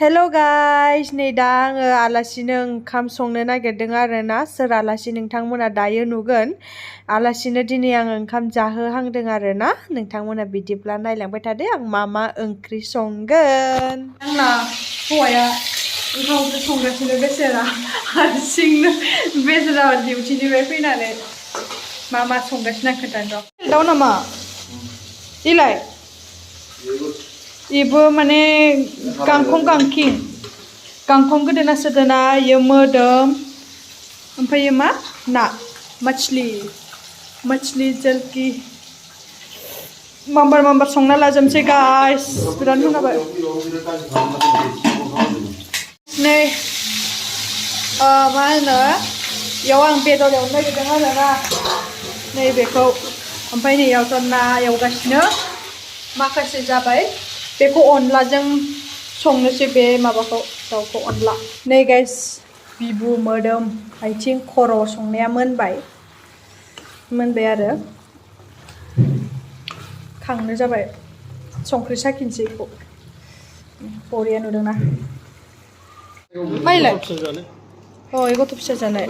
Hello guys, नै दा आङो आलासिनो ओंखाम संनो नागिरदों आरोना। सोर आलासि नोंथांमोना दायो नुगोन। आलासिनो दिनै आं ओंखाम जाहोहांदों आरोना। नोंथांमोना बिदिब्ला नायलांबाय थादो आं मा ओंख्रि संगोन। आंना हौवाया ओंखाम ओंख्रि संगासिनो बेसेरा हारसिंनो बेसेरा डिउटिनिफ्राय फैनानै मा संगासिनो आं खोन्थानो र'। दाउ नामा? इलाय इबो माने गांखं गोदोना सोदोना इयो मोदोम ओमफ्राय मा ना मछली जलकी माम्बार संना लाजोबसै गाइस। बिराद खोनाबाय नै मा होनो इयाव आं बेदर एवनो नागिरदों आरोना नैबेखौ। ओमफ्राय नैयावथ' ना एवगासिनो माखासे जाबाय। बेखौ अनलाजों संनोसै बे माबाखौ दाउखौ अनला। नै गाइस बिबु मोदोम आथिं खर' संनाया मोनबाय आरो खांनो जाबाय। संख्रि साखिनोसै बेखौ। बरिया नुदोंना माइलाय ओइ गथ' फिसा जानाय।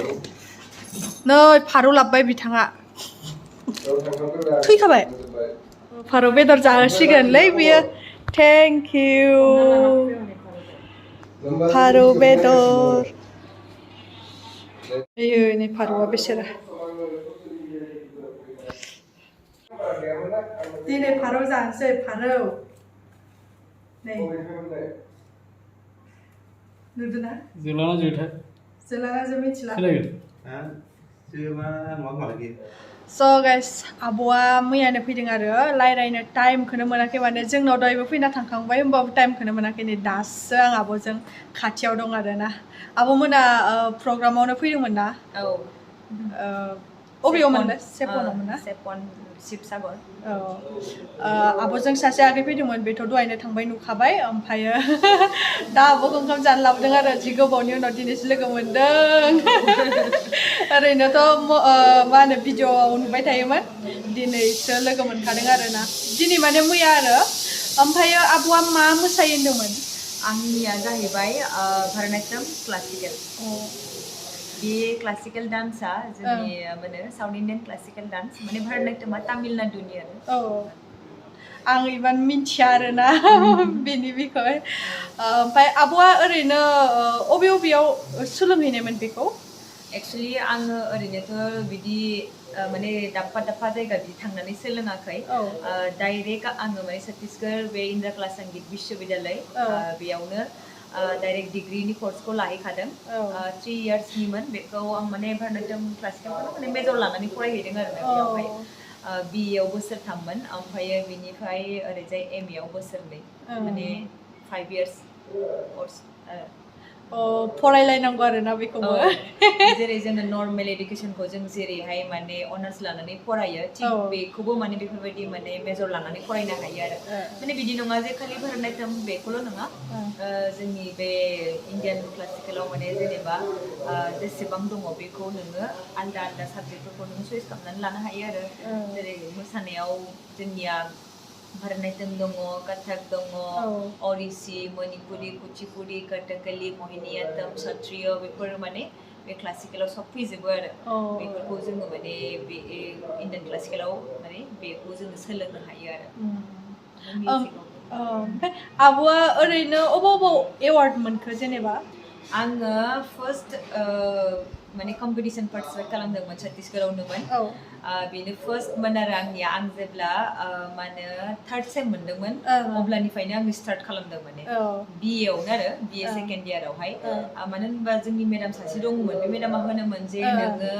नै फारौ लाबबाय बिथाङा थैखाबाय। फारौ बेदर जाहोसिगोनलै बियो। थेंक इउ फारौ बेदर। आयै नै फारौआ बेसेरा दिनै फारौ जानोसै फारौ। नै नुदोंना जोलाना जो मिथिला। स' गाइस आब'आ मैयानो फैदों आरो रायज्लायनो टाइमखौनो मोनाखै। माने जोंनाव दहायबो फैना थांखांबाय होमबाबो टाइमखौनो मोनाखै। नै दासो आं आब'जों खाथियाव दं आरोना। आब'मोना प्रग्रामावनो फैदोंमोन ना? औ अबेयावमोनलाय? सेपनावमोन ना? सेपन शिबसागर। औ आब'जों सासे आगै फैदोंमोन। बेथ' दहायनो थांबाय नुखाबाय। ओमफ्रायो दा आब'खौ ओंखाम जानो लाबोदों आरो जि गोबावनि उनाव दिनैसो लोगो मोनदों। ओरैनोथ' मा होनो भिडिअ'आव नुबाय थायोमोन। दिनैसो लोगो मोनखादों आरोना। दिनै माने मैया आरो। ओमफ्रायो आब'आ मा मोसायो होनदोंमोन? आंनिया जाहैबाय भारतनाट्यम क्लासिकेल। बे क्लासिकेल डान्सआ जोंनि माने साउथ इन्डियान क्लासिकेल डान्स। माने भारतनाट्यमा तामिलनाडुनि आरो। आं इमान मिथिया आरोना बेनि बिखय। ओमफ्राय आब'आ ओरैनो अबेयाव सोलोंहैनायमोन बेखौ? एक्सुवेलि आङो ओरैनोथ' बिदि माने दाबफा जायगा बिदि थांनानै सोलोङाखै। डाइरेक्ट आङो माने छत्तीसगढ़ बे इन्दिरा कला संगीत विश्वविद्यालय बेयावनो डाइरेक्ट डिग्रीनि कर्सखौ लाहैखादों। 3 इयार्सनिमोन। बेखौ आं माने भारतनाट्यम क्लासिकेलखौनो माने मेजर लानानै फरायहैदों आरो बेयावहाय। BA आव बोसोरथाममोन। ओमफ्रायो बिनिफ्राय ओरैजाय MA आव बोसोरनै। माने 5 इयार्स कर्स। फरायलायनांगौ आरोना बेखौबो। जेरै जोङो नर्मेल एडुकेसनखौ जों जेरैहाय माने अनार्स लानानै फरायो थिग बेखौबो माने बेफोरबायदि माने मेजर लानानै फरायनो हायो आरो। माने बिदि नङा जे खालि भारतनाट्यम बेखौल' नङा। जोंनि बे इन्डियान क्लासिकेलाव माने जेनेबा जेसेबां दङ बेखौ नोङो आलदा साबजेक्टफोरखौ नोङो चुइस खालामनानै लानो हायो आरो। जेरै मोसानायाव जोंनिया भारतनाट्यम दङ, कथक दङ, ओडिसी, मणिपुरी, कुचिपुडी, कथकली, मोहिनीअट्टम, सत्रिय बेफोर माने बे क्लासिकेलाव सब फैजोबो आरो। बेफोरखौ जोङो माने बे इन्डियान क्लासिकेलाव माने बेखौ जोङो सोलोंनो हायो आरो। ओमफ्राय आब'आ ओरैनो अबाव एवार्ड मोनखो जेनेबा? आङो फार्स्ट माने कम्पिटिसन पार्टिसिपेट खालामदोंमोन छत्तीसगढ़आवनोमोन। बेनो फार्स्टमोन आरो आंनिया। आं जेब्ला मा होनो 3rd सेम मोनदोंमोन अब्लानिफ्रायनो आङो स्टार्ट खालामदों माने BA आवनो आरो BA सेकेन्ड इयारावहाय। मानो होनबा जोंनि मेडाम सासे दंमोन। बे मेडामा होनोमोन जे नोङो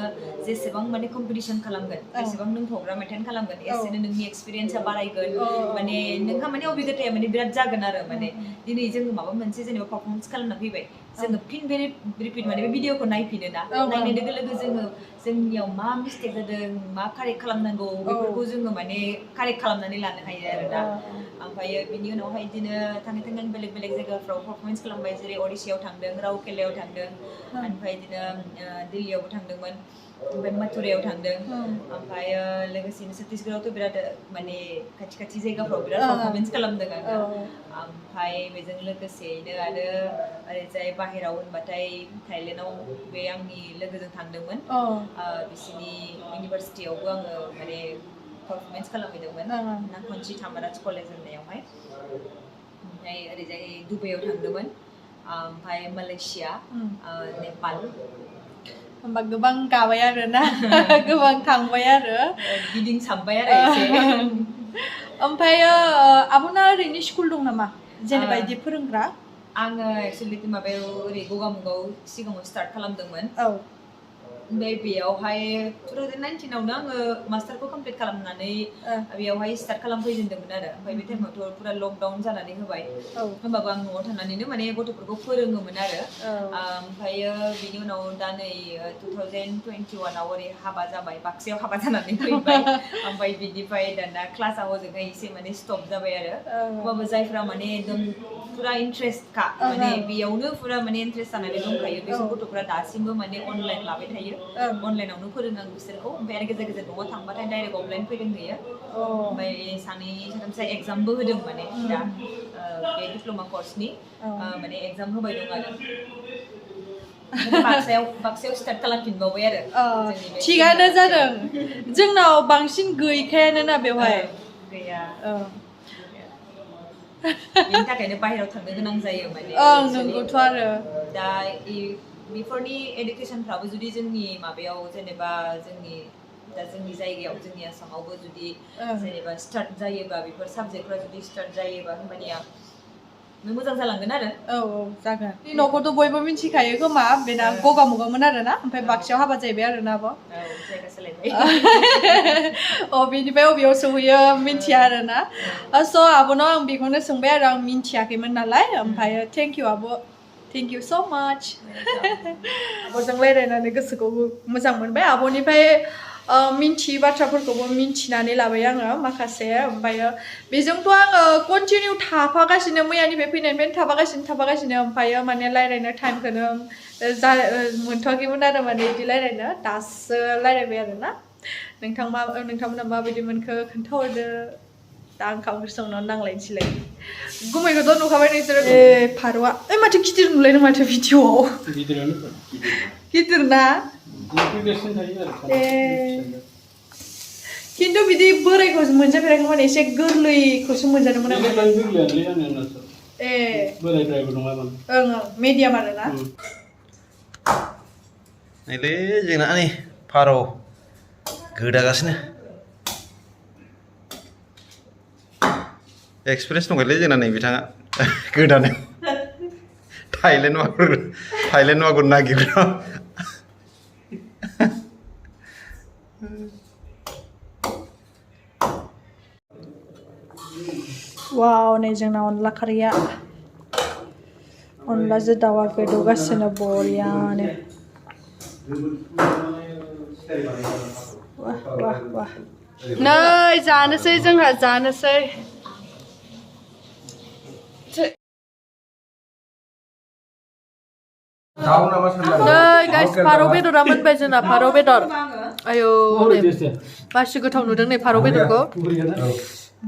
जेसेबां माने कम्पिटिसन खालामगोन जेसेबां नों प्रग्राम एटेन्ड खालामगोन एसेनो नोंनि एक्सपिरियेन्सआ बारायगोन। माने नोंहा माने अबिगथाया माने बिराद जागोन आरो। माने दिनै जोङो माबा मोनसे जेनेबा पारफरमेन्स खालामना फैबाय। जोङो फिन बे रिपिट माने बे भिडिअखौ नायफिनो ना। नायनाय लोगो लोगो जोङो जोंनियाव मा मिस्टेक जादों मा कारेक्ट खालामनांगौ बेफोरखौ जोङो माने कारेक्ट खालामनानै लानो हायो आरो ना। ओमफ्रायो बिनि उनावहाय बिदिनो थाङै बेलेग जायगाफ्राव पारफरमेन्स खालामबाय। जेरै ओडिशायाव थांदों, राउरकेलायाव थांदों, ओमफ्राय बिदिनो दिल्लीयावबो थांदोंमोन। ओमफ्राय मथुरायाव थांदों ओमफ्राय लोगोसेनो छत्तीसगढ़आवथ' बिराद माने खाथि खाथि जायगाफ्राव बिराद पारफरमेन्स खालामदों आङो ओमफ्राय बेजों लोगोसेयैनो आरो ओरैजाय बाहेराव होनबाथाय थाइलेण्डआव बे आंनि लोगोजों थांदोंमोन बिसिनि इउनिभारसिटियावबो आङो माने पारफरमेन्स खालामहैदोंमोन नाखनची थामाराज कलेज होननायावहाय ओमफ्राय ओरैजाय दुबाइयाव थांदोंमोन ओमफ्राय मालयेशिया नेपाल होमबा गोबां गाबाय आरो ना गोबां थांबाय आरो गिदिंसाबबाय आरो एसे ओमफ्राय आब'ना ओरैनो स्कुल दं नामा जेनेबा बिदि फोरोंग्रा आङो एक्चुअलि माबायाव ओरै गगामुगाव सिगाङाव स्टार्ट खालामदोंमोन ओमफ्राय बेयावहाय 2019 आवनो आङो मास्टारखौ कमप्लिट खालामनानै बेयावहाय स्टार्ट खालामफैजेनदोंमोन आरो ओमफ्राय बे टाइमावथ' पुरा लकडाउन जानानै होबाय होमबाबो आं न'आव थानानैनो माने गथ'फोरखौ फोरोङोमोन आरो ओमफ्रायो बिनि उनाव दा नै 2021 आव ओरै हाबा जाबाय बाक्सायाव हाबा जानानै फैबाय ओमफ्राय बिनिफ्राय दाना क्लासा हजोंहाय एसे माने स्टप जाबाय आरो होमबाबो जायफ्रा माने एकदम पुरा इन्ट्रेस्टखा माने बेयावनो पुरा माने इन्ट्रेस्ट जानानै दंखायो बिसोर गथ'फ्रा दासिमबो माने अनलाइन लाबाय थायो अनलाइनावनो फोरोङो आं बिसोरखौ ओमफ्राय आरो गेजेर गेजेर न'आव थांबाथाय डाइरेक्ट अफलाइन फोरोंहैयो ओमफ्राय सानै साथामसो एग्जामबो होदों माने दा बे डिप्ल'मा कर्सनि माने एग्जाम होबाय दं आरो बाक्सायाव स्टार्ट खालामफिनबावबाय आरो थिगानो जादों जोंनाव बांसिन गैखायानो ना बेवहाय गैया बेनि थाखायनो बाहेरायाव थांनो गोनां जायो माने नंगौथ' आरो दा बेफोरनि एडुकेसनफ्राबो जुदि जोंनि माबायाव जेनेबा जोंनि जायगायाव जोंनि आसामावबो जुदि जेनेबा स्टार्ट जायोबा बेफोर साबजेक्टफ्रा जुदि स्टार्ट जायोबा होमबानिया मोजां जालांगोन आरो जागोन न'खौथ' बयबो मिथिखायो खोमा बेना गगामुगामोन आरो ना ओमफ्राय बाक्सायाव हाबा जाहैबाय आरो ना आब' जायगा सोलायबाय बेनिफ्राय बबेयाव सहैयो मिथिया आरो ना स' आब'नाव आं बेखौनो सोंबाय आरो आं मिथियाखैमोन नालाय ओमफ्राय थेंक इउ आब' थेंक इउ स' माच आब'जों रायज्लायनानै गोसोखौ मोजां मोनबाय आब'निफ्राय मिन्थियै बाथ्राफोरखौबो मिन्थिनानै लाबाय आङो माखासे ओमफ्राय बेजोंथ' आङो कन्टिनिउ थाफागासिनो मैयानिफ्राय फैनायनिफ्रायनो थाफागासिनो ओमफ्राय माने रायज्लायनो टाइमखौनो मोनथ'वाखैमोन आरो माने बिदि रायज्लायनो दासो रायज्लायबाय आरो ना नोंथांमोना माबायदि मोनखो खोन्थाहरदो दा ओंखाम ओंख्रि संनानै नांलायनोसैलाय गुमैखौथ' नुखाबाय नोंसोरो फारौआ माथो गिदिर नुलायदों माथो भिडिअ'आव गिदिर ना खिन्थु बिदि बोरायखौ मोनजाफेराखैमोन एसे गोरलैखौसो मोनजादोंमोन आं मिडियाम आरो ना नैलै जोंना नै फारौ गोदागासिनो एक्सपिरियेन्स दंखायोलै जोंना नै बिथाङा गोदानो थाइलेण्ड मागुर नागिरग्रा वाव नै जोंना अनला खारैया अनलाजों दाउआ गोदौगासिनो बरियानो वाह वाह वाह नै जानोसै जोंहा जानोसै नै गाइस फारौ बेदरा मोनबाय जोंना फारौ बेदर आयौ बासि गोथाव नुदों नै फारौ बेदरखौ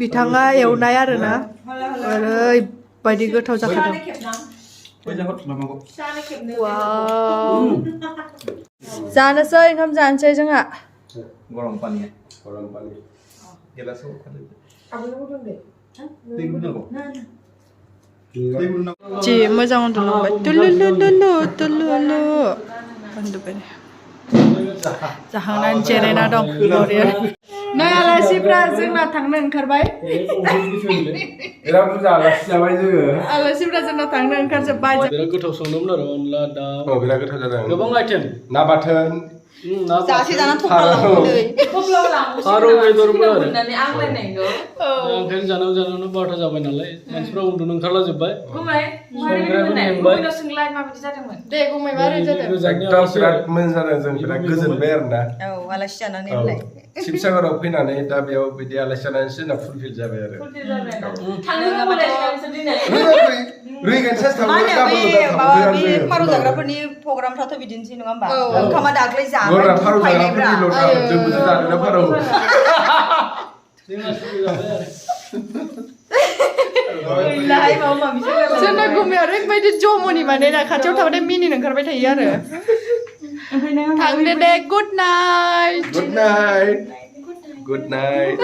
बिथाङा एवनाय आरोना ओरैबायदि गोथाव जाखादों वाव जानोसै ओंखाम जानोसै जोंहा गरम पानि गिलासाव जि मोजां उन्दुलांबाय तुलुलुलुलु तुलुलु उन्दुबाय जाखांनानै जिरायना दं बरिया नै आलासिफ्रा जोंना थांनो ओंखारबाय आलासिफ्रा जोंना थांनो ओंखारजोब्बाय बिराद गोथाव संदोंमोन आरो अनला दाउ बिराद गोथाव जादों गोबां आइटेम ना बाथोन जासे जाना थफ्लालांबाय फारौ बेदरबो आरो ओंखायनो जानायावनो बारथा जाबाय नालाय मानसिफ्रा उन्दुनो ओंखारला जोब्बाय संग्रायाबो सोंलाय माबायदि जादोंमोन दे गुमै मारै जादों एकदम बिराद मोजां जादों जों बिराद गोजोनबाय आरो ना औ आलासि जानानै होनलाय शिबसागराव फैनानै दा बेयाव बिदि आलासि जानानै जोंना फुलफिल जाबाय आरो थांनो नङाबाथ' रुइगोन सास मा होनो बे माबा बे फारौ जाग्राफोरनि प्रग्रामफ्राथ' बिदिनोसै नङा होमबा ओंखामा दाख्लै गरा फारौ फायनायब्रा जाग्राफोरनिल' जोंबो जादोंना फारौ जोंना सुबिदा जाबाय आरो गैलाहाय माबा माबि जोंना गुमै ओरैबायदि जमनि माने ना खाथियाव थाबाथाय मिनिनो ओंखारबाय थायो आरो थांदो दे गुड नाइट गुड नाइट